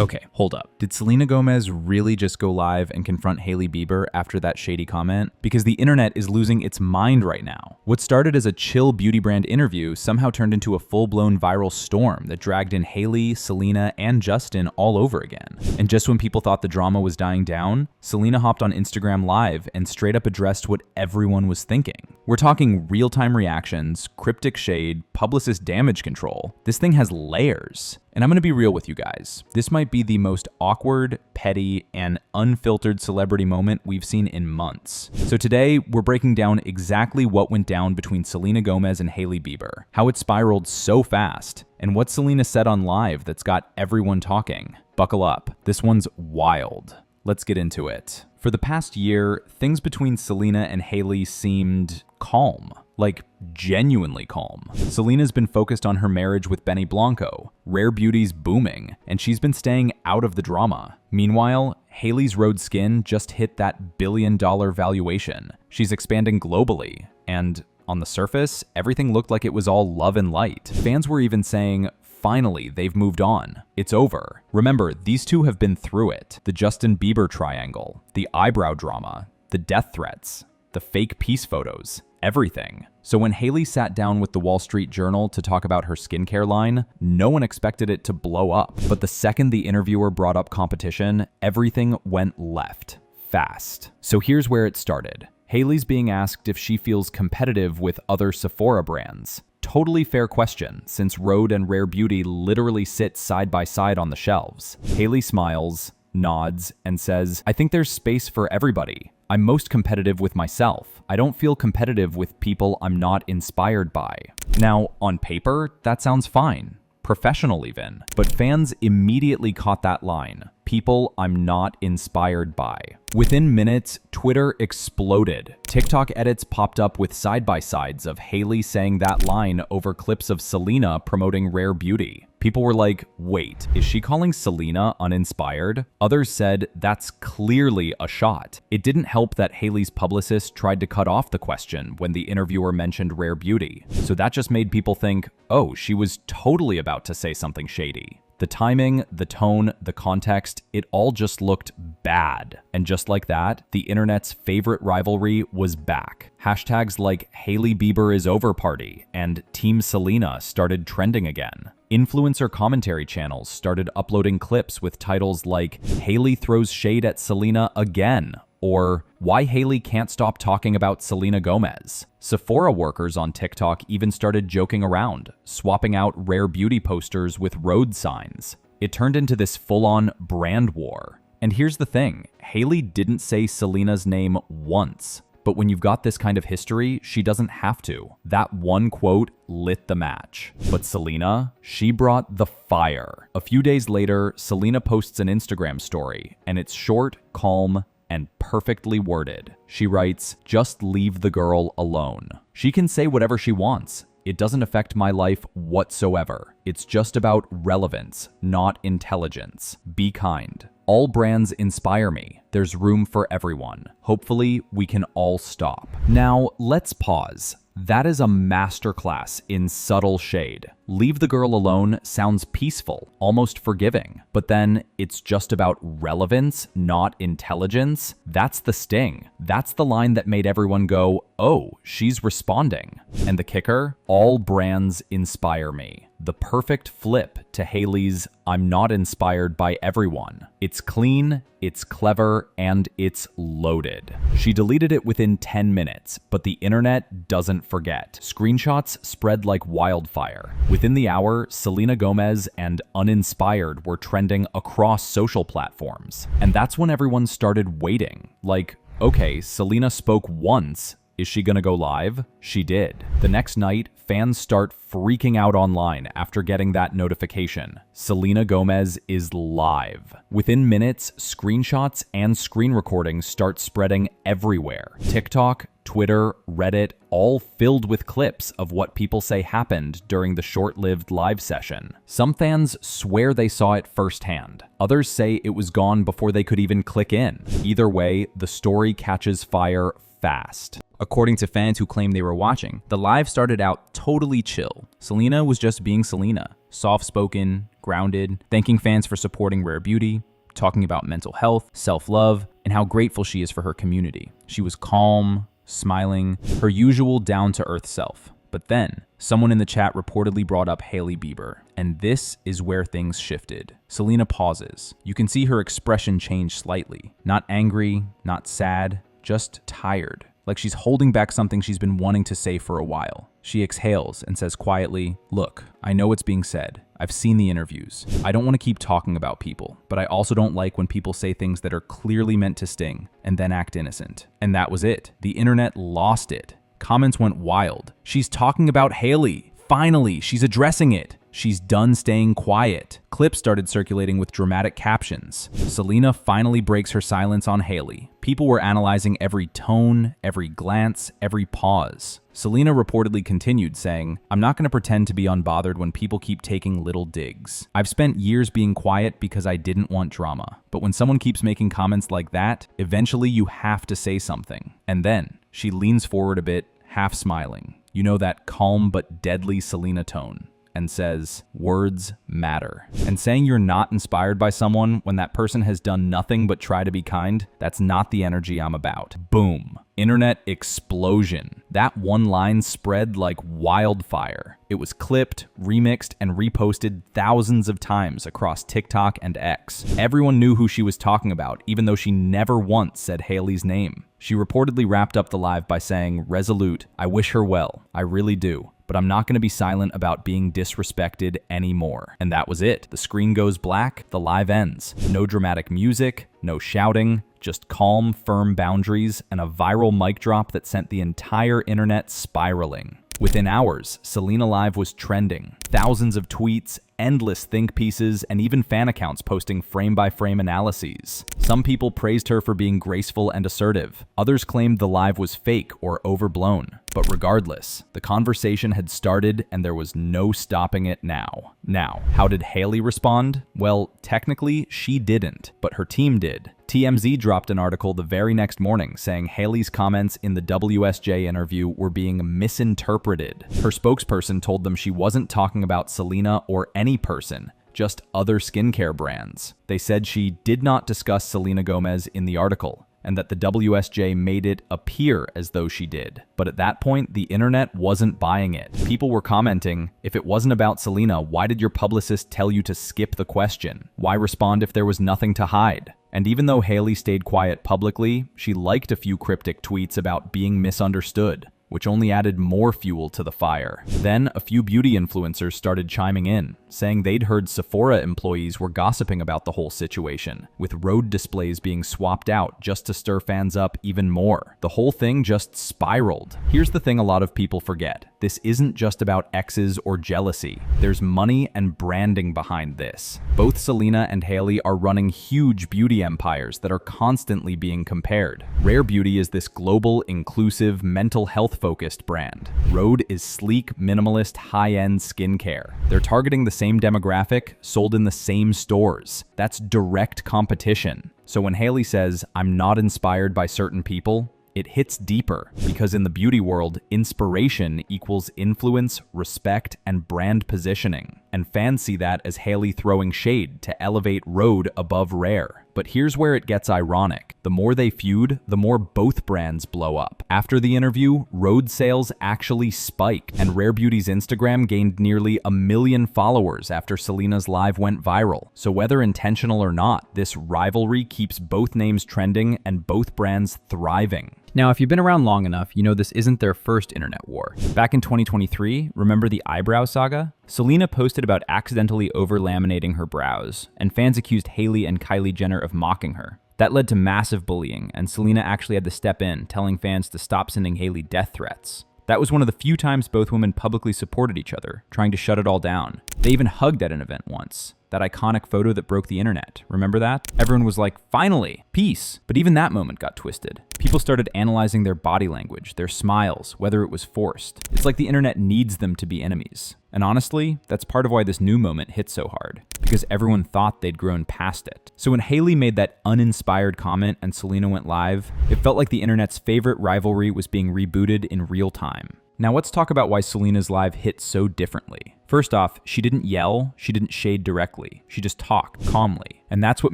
Okay, hold up. Did Selena Gomez really just go live and confront Hailey Bieber after that shady comment? Because the internet is losing its mind right now. What started as a chill beauty brand interview somehow turned into a full-blown viral storm that dragged in Hailey, Selena, and Justin all over again. And just when people thought the drama was dying down, Selena hopped on Instagram Live and straight up addressed what everyone was thinking. We're talking real-time reactions, cryptic shade, publicist damage control. This thing has layers. And I'm gonna be real with you guys. This might be the most awkward, petty, and unfiltered celebrity moment we've seen in months. So today, we're breaking down exactly what went down between Selena Gomez and Hailey Bieber, how it spiraled so fast, and what Selena said on Live that's got everyone talking. Buckle up, this one's wild. Let's get into it. For the past year, things between Selena and Hailey seemed calm. Like, genuinely calm. Selena's been focused on her marriage with Benny Blanco, Rare Beauty's booming, and she's been staying out of the drama. Meanwhile, Hailey's Rhode Skin just hit that billion-dollar valuation. She's expanding globally, and on the surface, everything looked like it was all love and light. Fans were even saying, finally, they've moved on. It's over. Remember, these two have been through it. The Justin Bieber triangle, the eyebrow drama, the death threats, the fake peace photos, everything. So when Hailey sat down with the Wall Street Journal to talk about her skincare line, no one expected it to blow up. But the second the interviewer brought up competition, everything went left, fast. So here's where it started. Hailey's being asked if she feels competitive with other Sephora brands. Totally fair question, since Rhode and Rare Beauty literally sit side by side on the shelves. Hailey smiles, nods, and says, I think there's space for everybody. I'm most competitive with myself. I don't feel competitive with people I'm not inspired by. Now, on paper, that sounds fine. Professional even. But fans immediately caught that line. People I'm not inspired by. Within minutes, Twitter exploded. TikTok edits popped up with side-by-sides of Hailey saying that line over clips of Selena promoting Rare Beauty. People were like, wait, is she calling Selena uninspired? Others said that's clearly a shot. It didn't help that Hailey's publicist tried to cut off the question when the interviewer mentioned Rare Beauty. So that just made people think, oh, she was totally about to say something shady. The timing, the tone, the context, it all just looked bad. And just like that, the internet's favorite rivalry was back. Hashtags like Hailey Bieber is over party and Team Selena started trending again. Influencer commentary channels started uploading clips with titles like Hailey throws shade at Selena again, or why Hailey can't stop talking about Selena Gomez. Sephora workers on TikTok even started joking around, swapping out Rare Beauty posters with Rhode signs. It turned into this full-on brand war. And here's the thing, Hailey didn't say Selena's name once. But when you've got this kind of history, she doesn't have to. That one quote lit the match. But Selena, she brought the fire. A few days later, Selena posts an Instagram story, and it's short, calm, and perfectly worded. She writes, just leave the girl alone. She can say whatever she wants. It doesn't affect my life whatsoever. It's just about relevance, not intelligence. Be kind. All brands inspire me. There's room for everyone. Hopefully, we can all stop. Now, let's pause. That is a masterclass in subtle shade. Leave the girl alone sounds peaceful, almost forgiving. But then it's just about relevance, not intelligence. That's the sting. That's the line that made everyone go, oh, she's responding. And the kicker? All brands inspire me. The perfect flip to Hailey's I'm not inspired by everyone. It's clean, it's clever, and it's loaded. She deleted it within 10 minutes, but the internet doesn't forget. Screenshots spread like wildfire. Within the hour, Selena Gomez and uninspired were trending across social platforms. And that's when everyone started waiting. Like, okay, Selena spoke once. Is she gonna go live? She did. The next night, fans start freaking out online after getting that notification. Selena Gomez is live. Within minutes, screenshots and screen recordings start spreading everywhere. TikTok, Twitter, Reddit, all filled with clips of what people say happened during the short-lived live session. Some fans swear they saw it firsthand. Others say it was gone before they could even click in. Either way, the story catches fire fast. According to fans who claim they were watching, the live started out totally chill. Selena was just being Selena, soft-spoken, grounded, thanking fans for supporting Rare Beauty, talking about mental health, self-love, and how grateful she is for her community. She was calm, smiling, her usual down-to-earth self. But then, someone in the chat reportedly brought up Hailey Bieber, and this is where things shifted. Selena pauses. You can see her expression change slightly. Not angry, not sad, just tired. Like she's holding back something she's been wanting to say for a while. She exhales and says quietly, "Look, I know what's being said. I've seen the interviews. I don't want to keep talking about people, but I also don't like when people say things that are clearly meant to sting and then act innocent." And that was it. The internet lost it. Comments went wild. She's talking about Hailey. Finally, she's addressing it. She's done staying quiet. Clips started circulating with dramatic captions. Selena finally breaks her silence on Hailey. People were analyzing every tone, every glance, every pause. Selena reportedly continued, saying, "I'm not going to pretend to be unbothered when people keep taking little digs. I've spent years being quiet because I didn't want drama. But when someone keeps making comments like that, eventually you have to say something." And then she leans forward a bit, half smiling. You know, that calm but deadly Selena tone, and says, "Words matter." And saying you're not inspired by someone when that person has done nothing but try to be kind, that's not the energy I'm about. Boom. Internet explosion. That one line spread like wildfire. It was clipped, remixed, and reposted thousands of times across TikTok and X. Everyone knew who she was talking about, even though she never once said Hailey's name. She reportedly wrapped up the live by saying, "Resolute, I wish her well. I really do. But I'm not going to be silent about being disrespected anymore." And that was it. The screen goes black, the live ends. No dramatic music, no shouting, just calm, firm boundaries and a viral mic drop that sent the entire internet spiraling. Within hours, Selena Live was trending. Thousands of tweets, endless think pieces, and even fan accounts posting frame-by-frame analyses. Some people praised her for being graceful and assertive. Others claimed the live was fake or overblown. But regardless, the conversation had started and there was no stopping it now. Now, how did Hailey respond? Well, technically, she didn't, but her team did. TMZ dropped an article the very next morning saying Hailey's comments in the WSJ interview were being misinterpreted. Her spokesperson told them she wasn't talking about Selena or any person, just other skincare brands. They said she did not discuss Selena Gomez in the article, and that the WSJ made it appear as though she did. But at that point, the internet wasn't buying it. People were commenting, "If it wasn't about Selena, why did your publicist tell you to skip the question? Why respond if there was nothing to hide?" And even though Hailey stayed quiet publicly, she liked a few cryptic tweets about being misunderstood, which only added more fuel to the fire. Then a few beauty influencers started chiming in, saying they'd heard Sephora employees were gossiping about the whole situation, with Rhode displays being swapped out just to stir fans up even more. The whole thing just spiraled. Here's the thing a lot of people forget. This isn't just about exes or jealousy. There's money and branding behind this. Both Selena and Hailey are running huge beauty empires that are constantly being compared. Rare Beauty is this global, inclusive, mental health-focused brand. Rhode is sleek, minimalist, high-end skincare. They're targeting the same demographic, sold in the same stores. That's direct competition. So when Hailey says, "I'm not inspired by certain people," it hits deeper, because in the beauty world, inspiration equals influence, respect, and brand positioning. And fans see that as Hailey throwing shade to elevate Rhode above Rare. But here's where it gets ironic. The more they feud, the more both brands blow up. After the interview, Rhode sales actually spike, and Rare Beauty's Instagram gained nearly 1 million followers after Selena's live went viral. So whether intentional or not, this rivalry keeps both names trending and both brands thriving. Now, if you've been around long enough, you know this isn't their first internet war. Back in 2023, remember the eyebrow saga? Selena posted about accidentally over-laminating her brows, and fans accused Hailey and Kylie Jenner of mocking her. That led to massive bullying, and Selena actually had to step in, telling fans to stop sending Hailey death threats. That was one of the few times both women publicly supported each other, trying to shut it all down. They even hugged at an event once. That iconic photo that broke the internet. Remember that? Everyone was like, finally, peace. But even that moment got twisted. People started analyzing their body language, their smiles, whether it was forced. It's like the internet needs them to be enemies. And honestly, that's part of why this new moment hit so hard, because everyone thought they'd grown past it. So when Hailey made that uninspired comment and Selena went live, it felt like the internet's favorite rivalry was being rebooted in real time. Now let's talk about why Selena's live hit so differently. First off, she didn't yell, she didn't shade directly, she just talked calmly, and that's what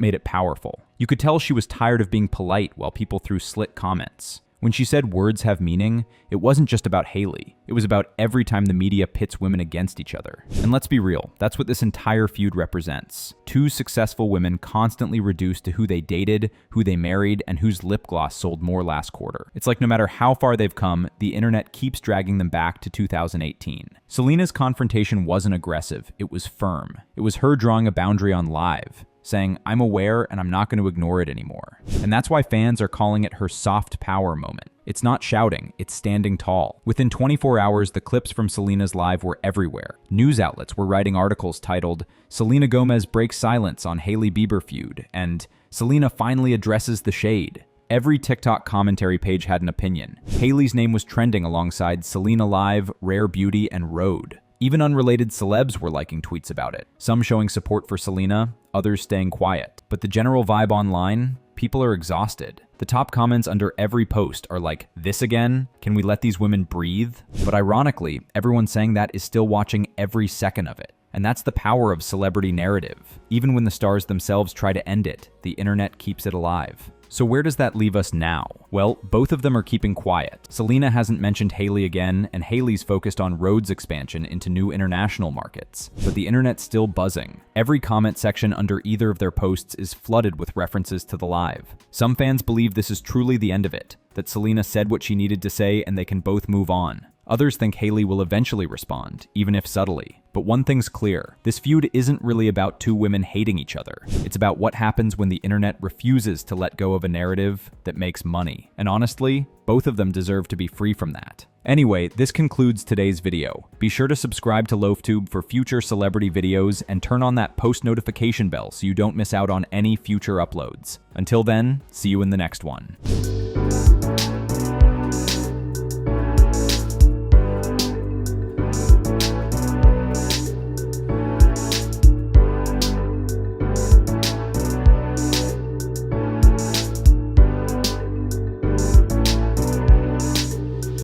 made it powerful. You could tell she was tired of being polite while people threw slick comments. When she said words have meaning, it wasn't just about Hailey. It was about every time the media pits women against each other. And let's be real, that's what this entire feud represents. Two successful women constantly reduced to who they dated, who they married, and whose lip gloss sold more last quarter. It's like no matter how far they've come, the internet keeps dragging them back to 2018. Selena's confrontation wasn't aggressive, it was firm. It was her drawing a boundary on live, saying, I'm aware and I'm not going to ignore it anymore. And that's why fans are calling it her soft power moment. It's not shouting, it's standing tall. Within 24 hours, the clips from Selena's live were everywhere. News outlets were writing articles titled, Selena Gomez breaks silence on Hailey Bieber feud, and Selena finally addresses the shade. Every TikTok commentary page had an opinion. Hailey's name was trending alongside Selena Live, Rare Beauty, and Road. Even unrelated celebs were liking tweets about it, some showing support for Selena, others staying quiet. But the general vibe online, people are exhausted. The top comments under every post are like, this again? Can we let these women breathe? But ironically, everyone saying that is still watching every second of it. And that's the power of celebrity narrative. Even when the stars themselves try to end it, the internet keeps it alive. So where does that leave us now? Well, both of them are keeping quiet. Selena hasn't mentioned Hailey again, and Hailey's focused on Road's expansion into new international markets. But the internet's still buzzing. Every comment section under either of their posts is flooded with references to the live. Some fans believe this is truly the end of it, that Selena said what she needed to say and they can both move on. Others think Hailey will eventually respond, even if subtly. But one thing's clear, this feud isn't really about two women hating each other. It's about what happens when the internet refuses to let go of a narrative that makes money. And honestly, both of them deserve to be free from that. Anyway, this concludes today's video. Be sure to subscribe to LoafTube for future celebrity videos and turn on that post notification bell so you don't miss out on any future uploads. Until then, see you in the next one.